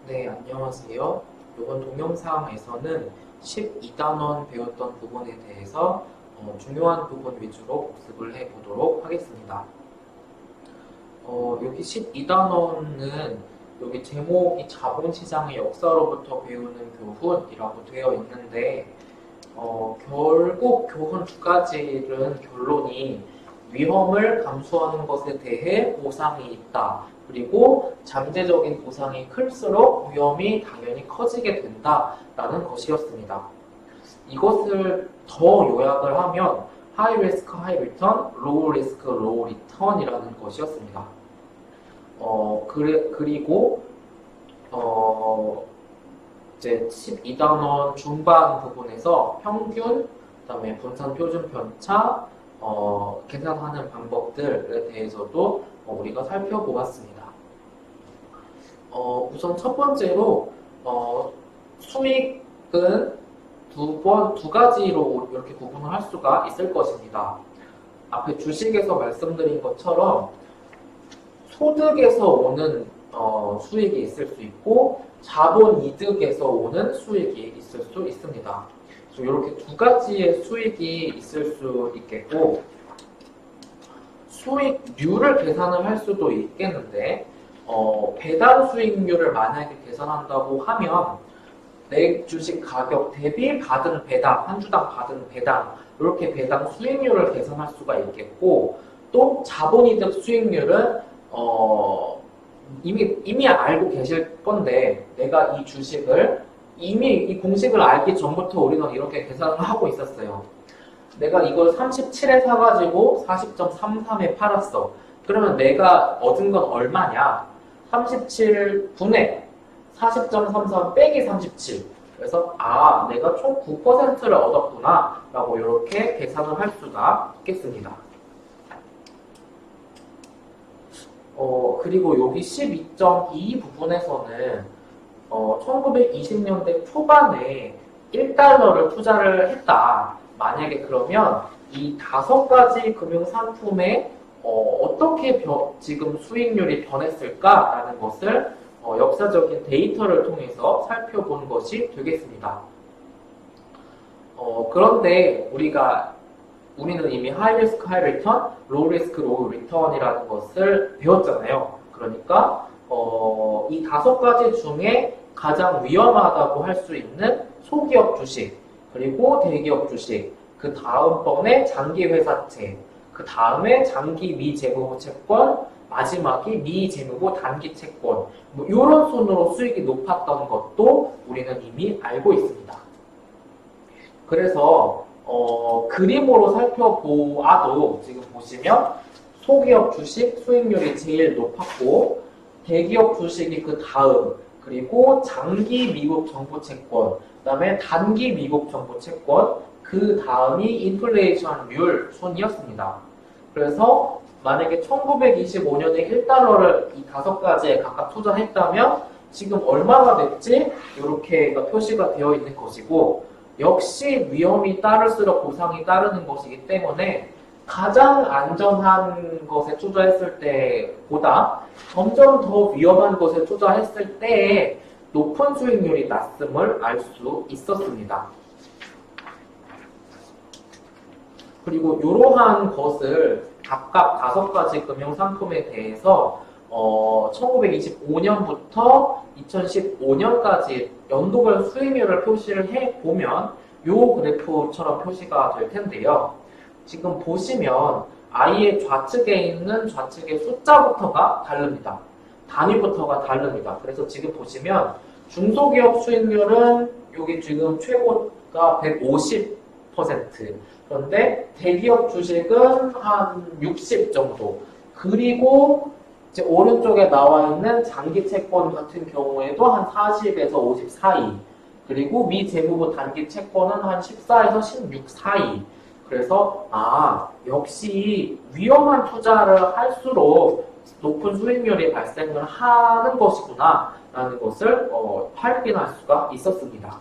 네, 안녕하세요. 이번 동영상에서는 12단원 배웠던 부분에 대해서 중요한 부분 위주로 복습을 해보도록 하겠습니다. 여기 12단원은 여기 제목이 자본시장의 역사로부터 배우는 교훈이라고 되어 있는데 결국 교훈 두 가지는 결론이 위험을 감수하는 것에 대해 보상이 있다. 그리고 잠재적인 보상이 클수록 위험이 당연히 커지게 된다라는 것이었습니다. 이것을 더 요약을 하면 high risk, high return, low risk, low return이라는 것이었습니다. 그리고 이제 12단원 중반 부분에서 평균, 그다음에 분산 표준 편차, 계산하는 방법들에 대해서도 우리가 살펴보았습니다. 우선 첫 번째로 수익은 두 가지로 이렇게 구분을 할 수가 있을 것입니다. 앞에 주식에서 말씀드린 것처럼 소득에서 오는 수익이 있을 수 있고 자본 이득에서 오는 수익이 있을 수 있습니다. 이렇게 두 가지의 수익이 있을 수 있겠고 수익률을 계산을 할 수도 있겠는데 배당 수익률을 만약에 계산한다고 하면 내 주식 가격 대비 받은 배당, 한 주당 받은 배당 이렇게 배당 수익률을 계산할 수가 있겠고 또 자본이득 수익률은 이미 알고 계실 건데 내가 이 주식을 이미 이 공식을 알기 전부터 우리는 이렇게 계산을 하고 있었어요. 내가 이걸 37에 사가지고 40.33에 팔았어. 그러면 내가 얻은 건 얼마냐? 37분의 40.33 빼기 37. 그래서 내가 총 9%를 얻었구나 라고 이렇게 계산을 할 수가 있겠습니다. 그리고 여기 12.2 부분에서는 1920년대 초반에 1달러를 투자를 했다. 만약에 그러면 이 5가지 금융상품에 어떻게 지금 수익률이 변했을까라는 것을 역사적인 데이터를 통해서 살펴본 것이 되겠습니다. 그런데 우리는 이미 high risk, high return, low risk, low return이라는 것을 배웠잖아요. 그러니까 이 5가지 중에 가장 위험하다고 할 수 있는 소기업 주식, 그리고 대기업 주식, 그 다음번에 장기회사채, 그 다음에 장기 미재무부 채권, 마지막이 미재무부 단기 채권, 이런 순으로 수익이 높았던 것도 우리는 이미 알고 있습니다. 그래서 그림으로 살펴보아도 지금 보시면 소기업 주식 수익률이 제일 높았고 대기업 주식이 그 다음, 그리고 장기 미국 정부 채권, 그 다음에 단기 미국 정부 채권, 그 다음이 인플레이션율 순이었습니다. 그래서 만약에 1925년에 1달러를 이 5가지에 각각 투자했다면 지금 얼마가 됐지? 이렇게 표시가 되어 있는 것이고 역시 위험이 따를수록 보상이 따르는 것이기 때문에 가장 안전한 것에 투자했을 때보다 점점 더 위험한 것에 투자했을 때에 높은 수익률이 났음을 알 수 있었습니다. 그리고 이러한 것을 각각 5가지 금융상품에 대해서 1925년부터 2015년까지 연도별 수익률을 표시를 해보면 이 그래프처럼 표시가 될 텐데요. 지금 보시면 I의 좌측에 있는 좌측의 숫자부터가 다릅니다. 단위부터가 다릅니다. 그래서 지금 보시면 중소기업 수익률은 여기 지금 최고가 150%, 그런데 대기업 주식은 한 60 정도, 그리고 이제 오른쪽에 나와 있는 장기 채권 같은 경우에도 한 40에서 50 사이, 그리고 미재무부 단기 채권은 한 14에서 16 사이. 그래서 역시 위험한 투자를 할수록 높은 수익률이 발생을 하는 것이구나 라는 것을 확인할 수가 있었습니다.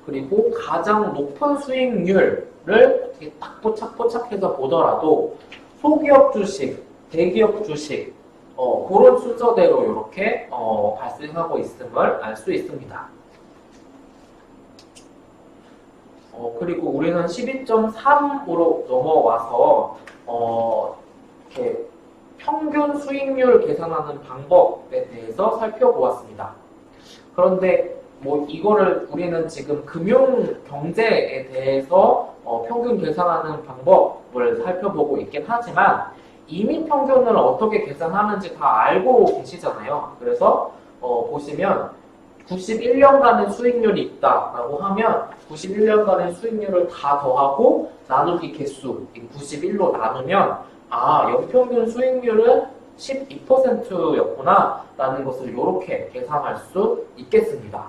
그리고 가장 높은 수익률을 이렇게 딱 포착해서 보더라도 소기업 주식, 대기업 주식, 그런 순서대로 이렇게 발생하고 있음을 알 수 있습니다. 그리고 우리는 12.3으로 넘어와서 이렇게 평균 수익률 계산하는 방법에 대해서 살펴보았습니다. 그런데 뭐 이거를 우리는 지금 금융 경제에 대해서 평균 계산하는 방법을 살펴보고 있긴 하지만 이미 평균을 어떻게 계산하는지 다 알고 계시잖아요. 그래서 보시면 91년간의 수익률이 있다라고 하면 91년간의 수익률을 다 더하고 나누기 개수 91로 나누면 연평균 수익률은 12%였구나 라는 것을 이렇게 계산할 수 있겠습니다.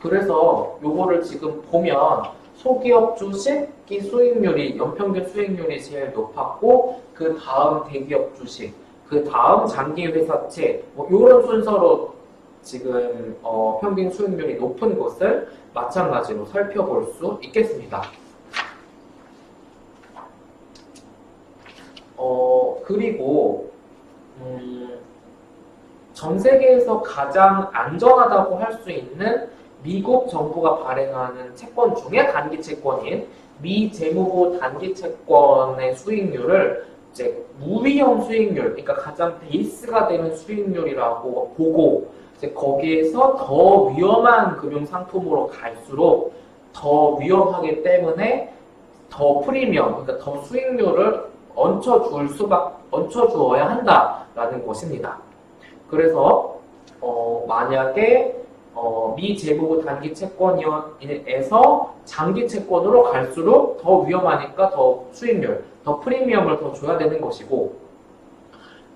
그래서 요거를 지금 보면 소기업 주식이 수익률이 연평균 수익률이 제일 높았고 그 다음 대기업 주식, 그 다음 장기회사채 이런 순서로 지금 평균 수익률이 높은 것을 마찬가지로 살펴볼 수 있겠습니다. 그리고 전 세계에서 가장 안전하다고 할 수 있는 미국 정부가 발행하는 채권 중에 단기 채권인 미 재무부 단기 채권의 수익률을 이제 무위험 수익률, 그러니까 가장 베이스가 되는 수익률이라고 보고 이제 거기에서 더 위험한 금융 상품으로 갈수록 더 위험하기 때문에 더 프리미엄, 그러니까 더 수익률을 얹혀주어야 한다라는 것입니다. 그래서 만약에 미 재무부 단기 채권에서 장기 채권으로 갈수록 더 위험하니까 더 수익률, 더 프리미엄을 더 줘야 되는 것이고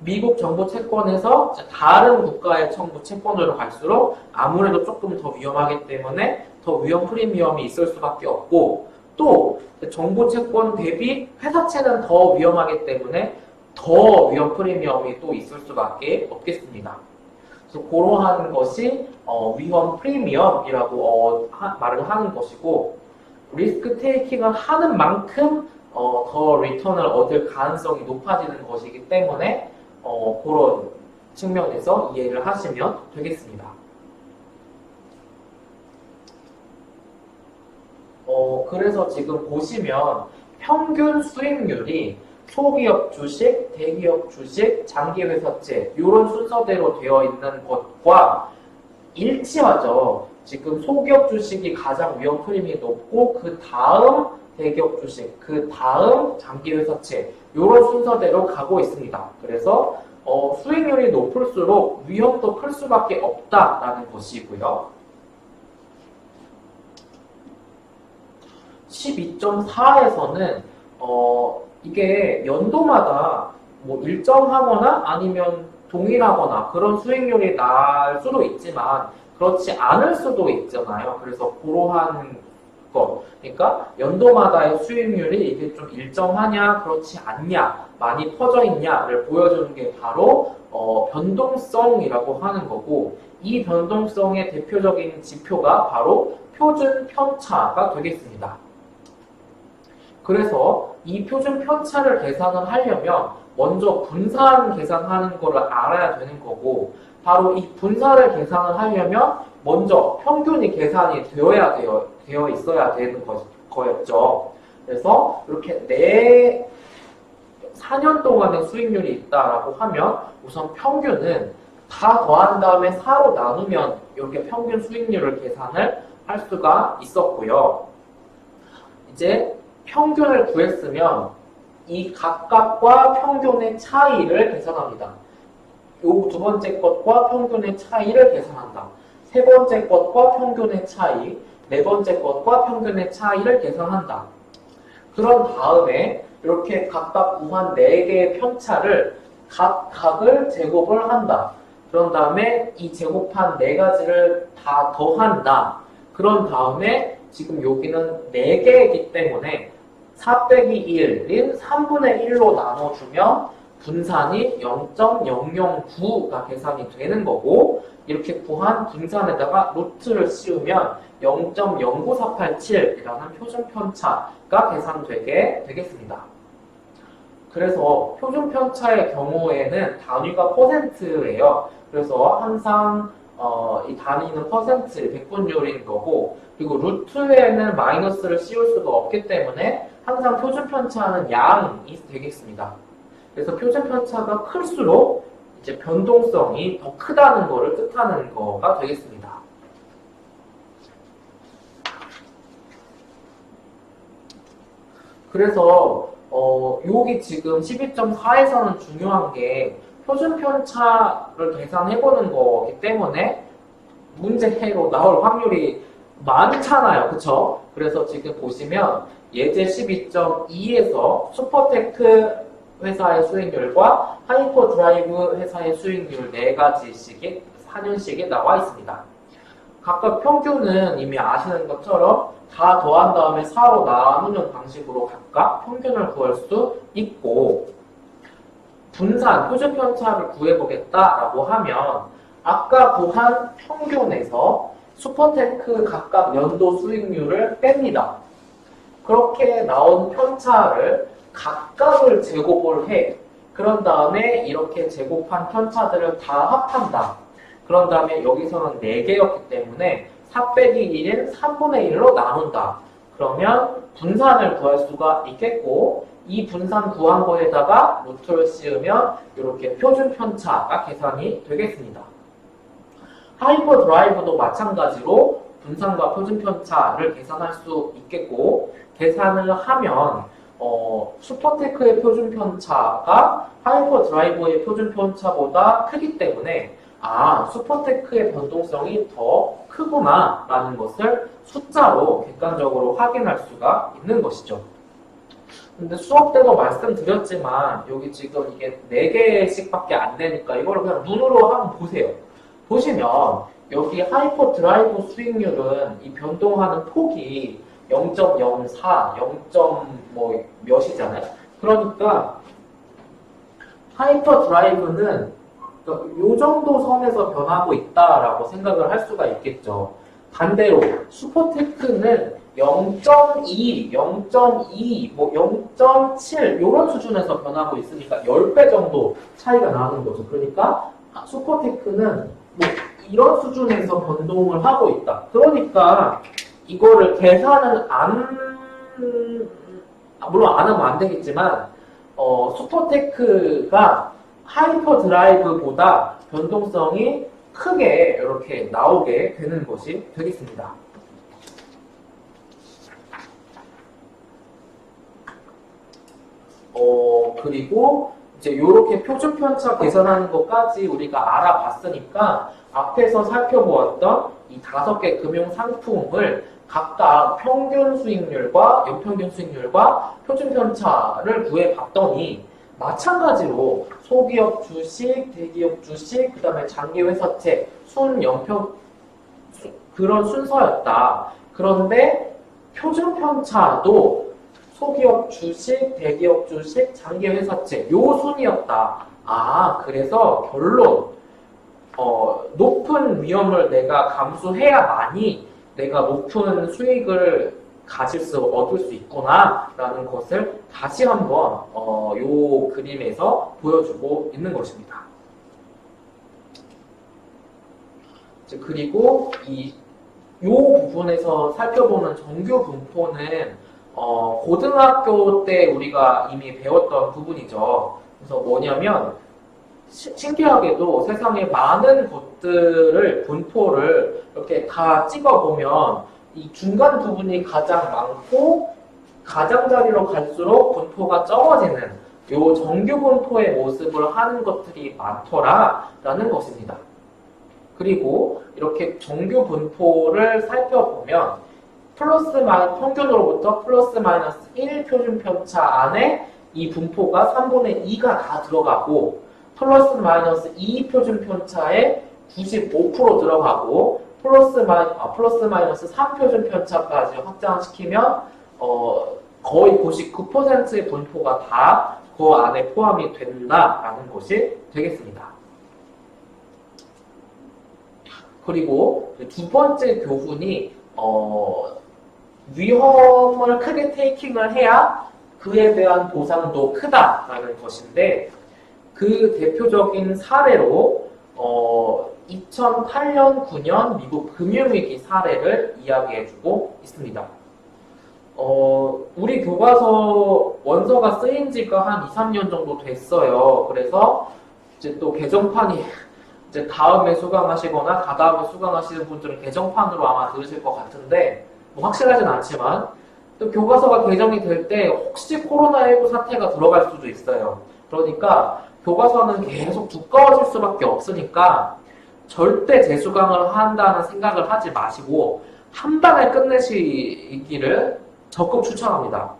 미국 정부 채권에서 다른 국가의 정부 채권으로 갈수록 아무래도 조금 더 위험하기 때문에 더 위험 프리미엄이 있을 수밖에 없고 또 정부 채권 대비 회사채는 더 위험하기 때문에 더 위험 프리미엄이 또 있을 수밖에 없겠습니다. 그래서 그러한 것이 위험 프리미엄이라고 말을 하는 것이고 리스크 테이킹을 하는 만큼 더 리턴을 얻을 가능성이 높아지는 것이기 때문에 그런 측면에서 이해를 하시면 되겠습니다. 그래서 지금 보시면 평균 수익률이 소기업 주식, 대기업 주식, 장기회사채 이런 순서대로 되어 있는 것과 일치하죠. 지금 소기업 주식이 가장 위험 프리미엄이 높고 그 다음 대기업 주식, 그 다음 장기회사채 이런 순서대로 가고 있습니다. 그래서 수익률이 높을수록 위험도 클 수밖에 없다라는 것이고요. 12.4에서는 이게 연도마다 뭐 일정하거나 아니면 동일하거나 그런 수익률이 날 수도 있지만 그렇지 않을 수도 있잖아요. 그래서 그러한 것, 그러니까 연도마다의 수익률이 이게 좀 일정하냐 그렇지 않냐 많이 퍼져 있냐를 보여주는 게 바로 변동성이라고 하는 거고 이 변동성의 대표적인 지표가 바로 표준 편차가 되겠습니다. 그래서 이 표준 편차를 계산을 하려면 먼저 분산 계산하는 것을 알아야 되는 거고 바로 이 분산을 계산을 하려면 먼저 평균이 계산이 되어 있어야 되는 거였죠. 그래서 이렇게 4년 동안의 수익률이 있다라고 하면 우선 평균은 다 더한 다음에 4로 나누면 이렇게 평균 수익률을 계산을 할 수가 있었고요. 이제 평균을 구했으면 이 각각과 평균의 차이를 계산합니다. 요 두 번째 것과 평균의 차이를 계산한다. 세 번째 것과 평균의 차이, 네 번째 것과 평균의 차이를 계산한다. 그런 다음에 이렇게 각각 무한 4개의 편차를 각을 제곱을 한다. 그런 다음에 이 제곱한 4가지를 다 더한다. 그런 다음에 지금 여기는 4개이기 때문에 4 빼기 1인 3분의 1로 나눠주면 분산이 0.009가 계산이 되는 거고 이렇게 구한 분산에다가 루트를 씌우면 0.09487이라는 표준 편차가 계산되게 되겠습니다. 그래서 표준 편차의 경우에는 단위가 퍼센트예요. 그래서 항상 이 단위는 퍼센트, 백분율인 거고, 그리고 루트에는 마이너스를 씌울 수가 없기 때문에 항상 표준 편차는 양이 되겠습니다. 그래서 표준 편차가 클수록 이제 변동성이 더 크다는 것을 뜻하는 거가 되겠습니다. 그래서 여기 지금 12.4에서는 중요한 게 표준 편차를 계산해보는 거기 때문에 문제로 나올 확률이 많잖아요. 그쵸? 그래서 지금 보시면 예제 12.2에서 슈퍼테크 회사의 수익률과 하이퍼드라이브 회사의 수익률 4가지씩의 4년씩에 나와 있습니다. 각각 평균은 이미 아시는 것처럼 다 더한 다음에 4로 나누는 방식으로 각각 평균을 구할 수 있고, 분산, 표준 편차를 구해보겠다라고 하면 아까 구한 평균에서 슈퍼테크 각각 연도 수익률을 뺍니다. 그렇게 나온 편차를 각각을 제곱을 해. 그런 다음에 이렇게 제곱한 편차들을 다 합한다. 그런 다음에 여기서는 4개였기 때문에 4 빼기 1인 3분의 1로 나눈다. 그러면 분산을 구할 수가 있겠고, 이 분산 구한 거에다가 루트를 씌우면 이렇게 표준 편차가 계산이 되겠습니다. 하이퍼 드라이브도 마찬가지로 분산과 표준 편차를 계산할 수 있겠고, 계산을 하면 슈퍼테크의 표준 편차가 하이퍼 드라이브의 표준 편차보다 크기 때문에 슈퍼테크의 변동성이 더 크구나 라는 것을 숫자로 객관적으로 확인할 수가 있는 것이죠. 근데 수업 때도 말씀드렸지만 여기 지금 이게 4개씩 밖에 안 되니까 이걸 그냥 눈으로 한번 보세요. 보시면 여기 하이퍼 드라이브 수익률은 이 변동하는 폭이 0.04, 0. 몇이잖아요. 그러니까 하이퍼 드라이브는 이 정도 선에서 변하고 있다라고 생각을 할 수가 있겠죠. 반대로 슈퍼테크는 0.2, 0.2, 0.7 이런 수준에서 변하고 있으니까 10배 정도 차이가 나는 거죠. 그러니까 슈퍼테크는 이런 수준에서 변동을 하고 있다. 그러니까 이거를 계산은 물론 안 하면 안 되겠지만 슈퍼테크가 하이퍼 드라이브보다 변동성이 크게 이렇게 나오게 되는 것이 되겠습니다. 그리고 이제 이렇게 표준 편차 계산하는 것까지 우리가 알아봤으니까 앞에서 살펴보았던 이 5개 금융 상품을 각각 평균 수익률과 연평균 수익률과 표준 편차를 구해봤더니 마찬가지로 소기업 주식, 대기업 주식, 그 다음에 장기회사채, 그런 순서였다. 그런데 표준 편차도 소기업 주식, 대기업 주식, 장기회사채 요 순이었다. 그래서 결론 높은 위험을 내가 감수해야만이 내가 높은 수익을 얻을 수 있구나 라는 것을 다시 한번 요 그림에서 보여주고 있는 것입니다. 그리고 요 부분에서 살펴보는 정규 분포는 고등학교 때 우리가 이미 배웠던 부분이죠. 그래서 뭐냐면 신기하게도 세상에 많은 것들을 분포를 이렇게 다 찍어보면 이 중간 부분이 가장 많고 가장자리로 갈수록 분포가 적어지는 요 정규 분포의 모습을 하는 것들이 많더라라는 것입니다. 그리고 이렇게 정규 분포를 살펴보면 평균으로부터 플러스 마이너스 1 표준 편차 안에 이 분포가 3분의 2가 다 들어가고 플러스 마이너스 2 표준 편차에 95% 들어가고 플러스 마이너스 3 표준 편차까지 확장시키면 거의 99%의 분포가 다 그 안에 포함이 된다라는 것이 되겠습니다. 그리고 두 번째 교훈이 위험을 크게 테이킹을 해야 그에 대한 보상도 크다라는 것인데 그 대표적인 사례로 2008년, 9년 미국 금융위기 사례를 이야기해주고 있습니다. 우리 교과서 원서가 쓰인 지가 한 2, 3년 정도 됐어요. 그래서 이제 또 개정판이 이제 다음에 수강하시거나 다다음에 수강하시는 분들은 개정판으로 아마 들으실 것 같은데 뭐 확실하진 않지만 또 교과서가 개정이 될 때 혹시 코로나19 사태가 들어갈 수도 있어요. 그러니까 교과서는 계속 두꺼워질 수밖에 없으니까 절대 재수강을 한다는 생각을 하지 마시고 한 방에 끝내시기를 적극 추천합니다.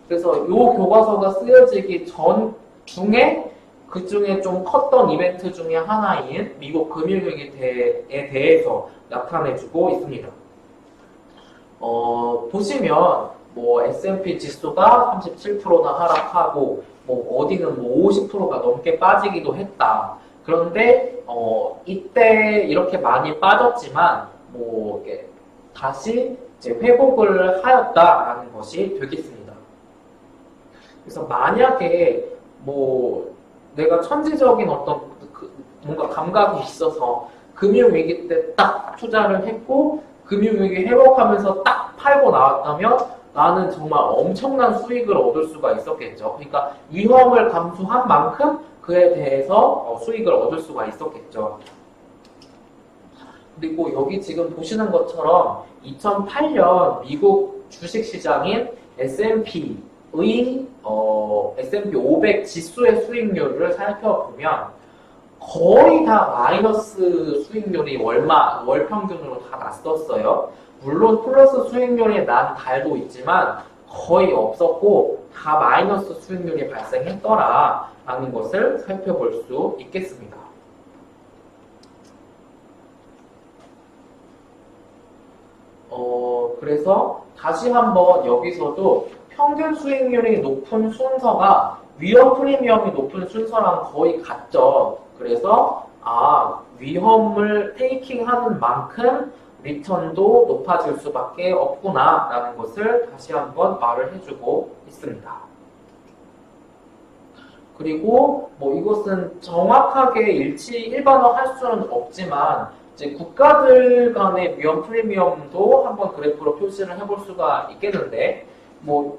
그래서 이 교과서가 쓰여지기 전 중에 그 중에 좀 컸던 이벤트 중에 하나인 미국 금융위기에 대해서 나타내주고 있습니다. 보시면 뭐 S&P 지수가 37%나 하락하고 뭐 어디는 뭐 50%가 넘게 빠지기도 했다. 그런데 이때 이렇게 많이 빠졌지만 뭐 다시 이제 회복을 하였다라는 것이 되겠습니다. 그래서 만약에 뭐 내가 천재적인 어떤 뭔가 감각이 있어서 금융위기 때 딱 투자를 했고 금융위기 회복하면서 딱 팔고 나왔다면 나는 정말 엄청난 수익을 얻을 수가 있었겠죠. 그러니까 위험을 감수한 만큼 그에 대해서 수익을 얻을 수가 있었겠죠. 그리고 여기 지금 보시는 것처럼 2008년 미국 주식시장인 S&P의 S&P 500 지수의 수익률을 살펴보면 거의 다 마이너스 수익률이 월 평균으로 다 났었어요. 물론 플러스 수익률이 난 달도 있지만 거의 없었고 다 마이너스 수익률이 발생했더라라는 것을 살펴볼 수 있겠습니다. 그래서 다시 한번 여기서도 평균 수익률이 높은 순서가 위험 프리미엄이 높은 순서랑 거의 같죠. 그래서 위험을 테이킹하는 만큼 리턴도 높아질 수밖에 없구나 라는 것을 다시 한번 말을 해주고 있습니다. 그리고 뭐 이것은 정확하게 일반화할 수는 없지만 이제 국가들 간의 위험 프리미엄도 한번 그래프로 표시를 해볼 수가 있겠는데 뭐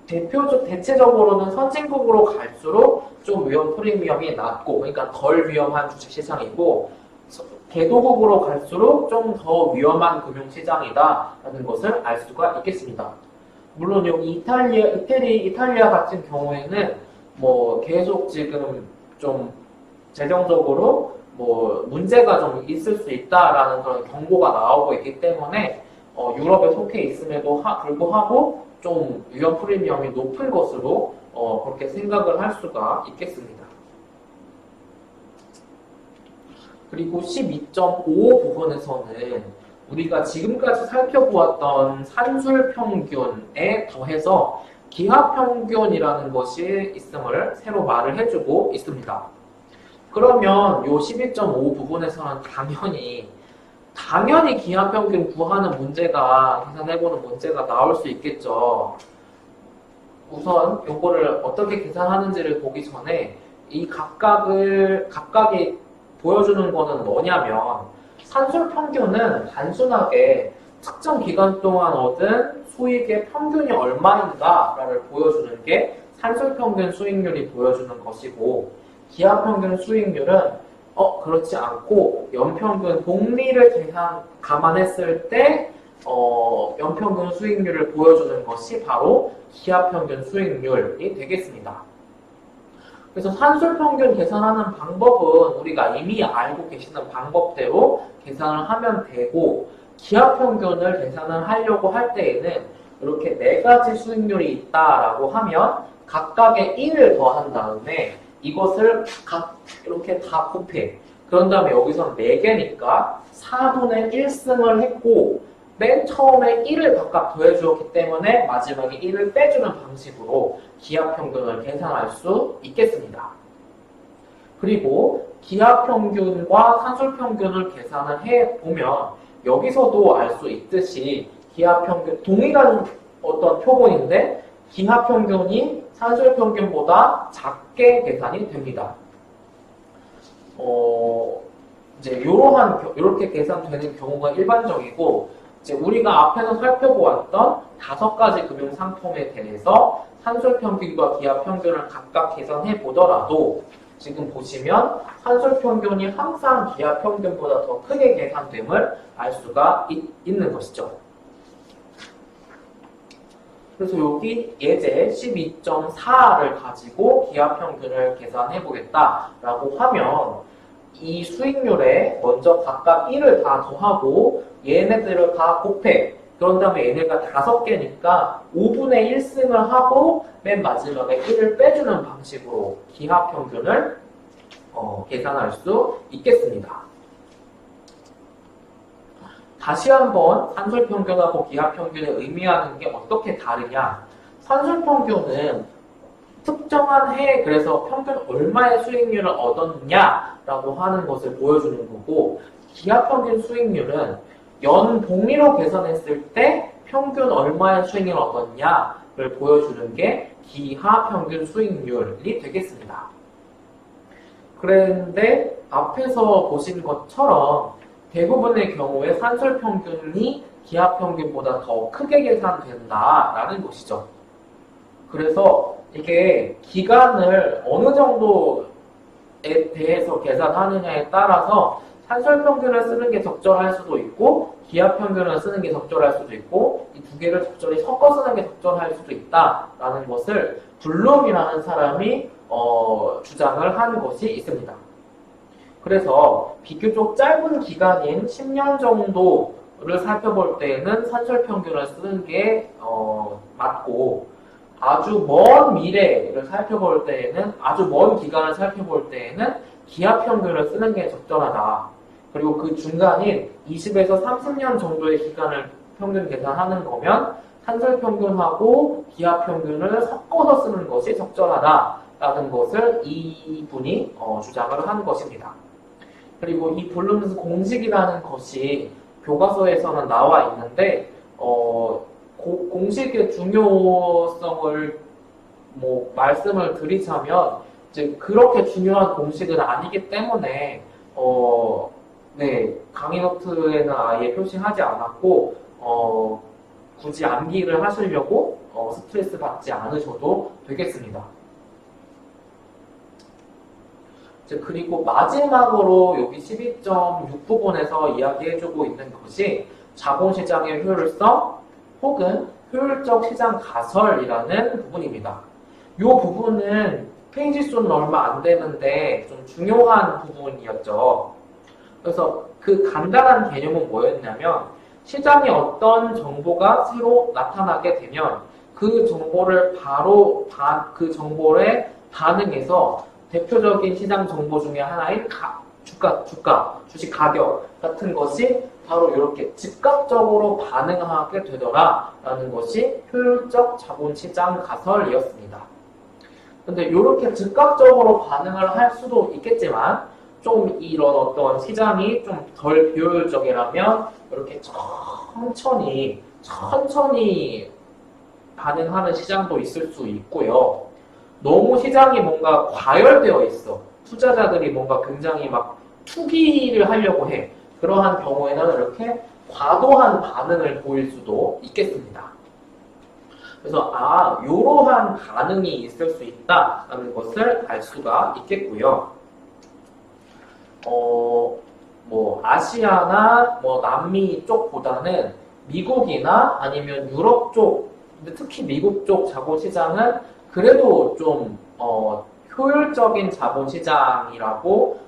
대체적으로는 선진국으로 갈수록 좀 위험 프리미엄이 낮고 그러니까 덜 위험한 주식시장이고 개도국으로 갈수록 좀 더 위험한 금융시장이다라는 것을 알 수가 있겠습니다. 물론 여기 이탈리아 같은 경우에는 뭐 계속 지금 좀 재정적으로 뭐 문제가 좀 있을 수 있다라는 그런 경고가 나오고 있기 때문에 유럽에 속해 있음에도 불구하고 좀 위험 프리미엄이 높은 것으로 그렇게 생각을 할 수가 있겠습니다. 그리고 12.5 부분에서는 우리가 지금까지 살펴보았던 산술평균에 더해서 기하평균이라는 것이 있음을 새로 말을 해주고 있습니다. 그러면 이 12.5 부분에서는 당연히 기하평균 구하는 문제가 계산해보는 문제가 나올 수 있겠죠. 우선 이거를 어떻게 계산하는지를 보기 전에 이 각각이 보여주는 거는 뭐냐면 산술평균은 단순하게 특정 기간 동안 얻은 수익의 평균이 얼마인가를 보여주는 게 산술평균 수익률이 보여주는 것이고 기하평균 수익률은 그렇지 않고 연평균 복리를 감안했을 때 연평균 수익률을 보여주는 것이 바로 기하평균 수익률이 되겠습니다. 그래서 산술평균 계산하는 방법은 우리가 이미 알고 계시는 방법대로 계산을 하면 되고 기하평균을 계산을 하려고 할 때에는 이렇게 4가지 수익률이 있다라고 하면 각각의 1을 더한 다음에 이것을 이렇게 다 곱해. 그런 다음에 여기서 4개니까 4분의 1승을 했고 맨 처음에 1을 각각 더해주었기 때문에 마지막에 1을 빼주는 방식으로 기하평균을 계산할 수 있겠습니다. 그리고 기하평균과 산술평균을 계산을 해보면 여기서도 알 수 있듯이 기하평균 동일한 어떤 표본인데 기하 평균이 산술 평균보다 작게 계산이 됩니다. 이제 이렇게 계산되는 경우가 일반적이고, 이제 우리가 앞에서 살펴보았던 5가지 금융 상품에 대해서 산술 평균과 기하 평균을 각각 계산해 보더라도 지금 보시면 산술 평균이 항상 기하 평균보다 더 크게 계산됨을 알 수가 있는 것이죠. 그래서 여기 예제 12.4를 가지고 기하 평균을 계산해 보겠다라고 하면 이 수익률에 먼저 각각 1을 다 더하고 얘네들을 다 곱해. 그런 다음에 얘네가 5개니까 5분의 1승을 하고 맨 마지막에 1을 빼주는 방식으로 기하 평균을 계산할 수 있겠습니다. 다시 한번 산술 평균하고 기하 평균의 의미하는 게 어떻게 다르냐? 산술 평균은 특정한 해에 그래서 평균 얼마의 수익률을 얻었냐라고 하는 것을 보여주는 거고, 기하 평균 수익률은 연봉위로 계산했을 때 평균 얼마의 수익률을 얻었냐를 보여주는 게 기하 평균 수익률이 되겠습니다. 그런데 앞에서 보신 것처럼 대부분의 경우에 산술 평균이 기하 평균보다 더 크게 계산된다라는 것이죠. 그래서 이게 기간을 어느 정도에 대해서 계산하느냐에 따라서 산술 평균을 쓰는 게 적절할 수도 있고 기하 평균을 쓰는 게 적절할 수도 있고 이 두 개를 적절히 섞어 쓰는 게 적절할 수도 있다라는 것을 블룸이라는 사람이 주장을 한 것이 있습니다. 그래서 비교적 짧은 기간인 10년 정도를 살펴볼 때에는 산술 평균을 쓰는 게 맞고, 아주 먼 미래를 살펴볼 때에는, 아주 먼 기간을 살펴볼 때에는 기하 평균을 쓰는 게 적절하다. 그리고 그 중간인 20에서 30년 정도의 기간을 평균 계산하는 거면 산술 평균하고 기하 평균을 섞어서 쓰는 것이 적절하다라는 것을 이분이 주장을 한 것입니다. 그리고 이 블룸스 공식이라는 것이 교과서에서는 나와 있는데 공식의 중요성을 말씀을 드리자면 이제 그렇게 중요한 공식은 아니기 때문에 강의 노트에는 아예 표시하지 않았고 굳이 암기를 하시려고 스트레스 받지 않으셔도 되겠습니다. 그리고 마지막으로 여기 12.6 부분에서 이야기해주고 있는 것이 자본시장의 효율성 혹은 효율적 시장 가설이라는 부분입니다. 이 부분은 페이지 수는 얼마 안 되는데 좀 중요한 부분이었죠. 그래서 그 간단한 개념은 뭐였냐면 시장에 어떤 정보가 새로 나타나게 되면 그 정보를 바로 그 정보에 반응해서 대표적인 시장 정보 중에 하나인 주식 가격 같은 것이 바로 이렇게 즉각적으로 반응하게 되더라라는 것이 효율적 자본시장 가설이었습니다. 근데 이렇게 즉각적으로 반응을 할 수도 있겠지만 좀 이런 어떤 시장이 좀 덜 비효율적이라면 이렇게 천천히 반응하는 시장도 있을 수 있고요. 너무 시장이 뭔가 과열되어 있어. 투자자들이 뭔가 굉장히 막 투기를 하려고 해. 그러한 경우에는 이렇게 과도한 반응을 보일 수도 있겠습니다. 그래서 이러한 반응이 있을 수 있다라는 것을 알 수가 있겠고요. 아시아나 남미 쪽보다는 미국이나 아니면 유럽 쪽, 근데 특히 미국 쪽 자본시장은 그래도 좀 효율적인 자본시장이라고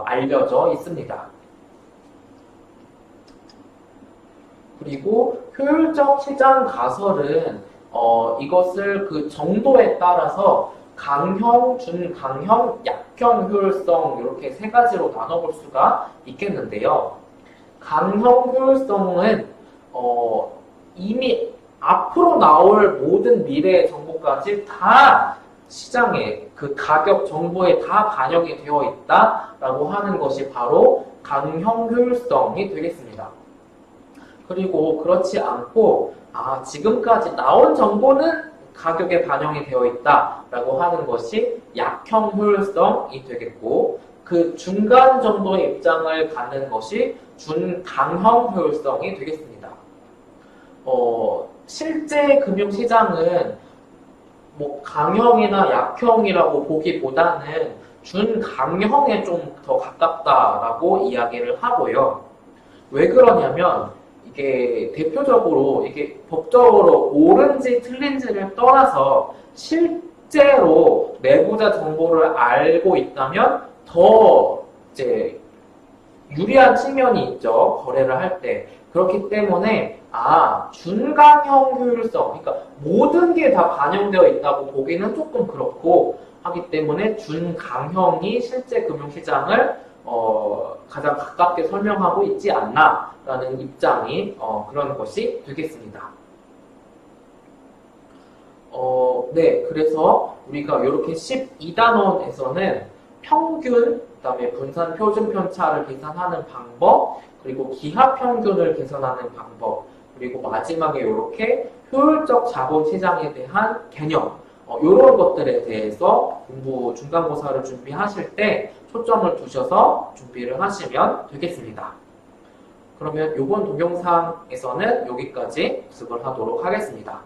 알려져 있습니다. 그리고 효율적 시장 가설은 이것을 그 정도에 따라서 강형, 중강형, 약형 효율성 이렇게 세 가지로 나눠볼 수가 있겠는데요. 강형 효율성은 이미 앞으로 나올 모든 미래의 정보까지 다 시장에 그 가격 정보에 다 반영이 되어 있다라고 하는 것이 바로 강형 효율성이 되겠습니다. 그리고 그렇지 않고 지금까지 나온 정보는 가격에 반영이 되어 있다라고 하는 것이 약형 효율성이 되겠고, 그 중간 정도의 입장을 갖는 것이 준강형 효율성이 되겠습니다. 실제 금융시장은 뭐 강형이나 약형이라고 보기보다는 준강형에 좀 더 가깝다라고 이야기를 하고요. 왜 그러냐면 이게 대표적으로 이게 법적으로 옳은지 틀린지를 떠나서 실제로 내부자 정보를 알고 있다면 더 이제 유리한 측면이 있죠. 거래를 할 때. 그렇기 때문에 준강형 효율성, 그러니까 모든 게 다 반영되어 있다고 보기는 조금 그렇고 하기 때문에 준강형이 실제 금융시장을 가장 가깝게 설명하고 있지 않나라는 입장이 그런 것이 되겠습니다. 네, 그래서 우리가 이렇게 12단원에서는 평균, 그다음에 분산 표준 편차를 계산하는 방법, 그리고 기하 평균을 계산하는 방법, 그리고 마지막에 이렇게 효율적 자본시장에 대한 개념, 이런 것들에 대해서 공부 중간고사를 준비하실 때 초점을 두셔서 준비를 하시면 되겠습니다. 그러면 이번 동영상에서는 여기까지 복습을 하도록 하겠습니다.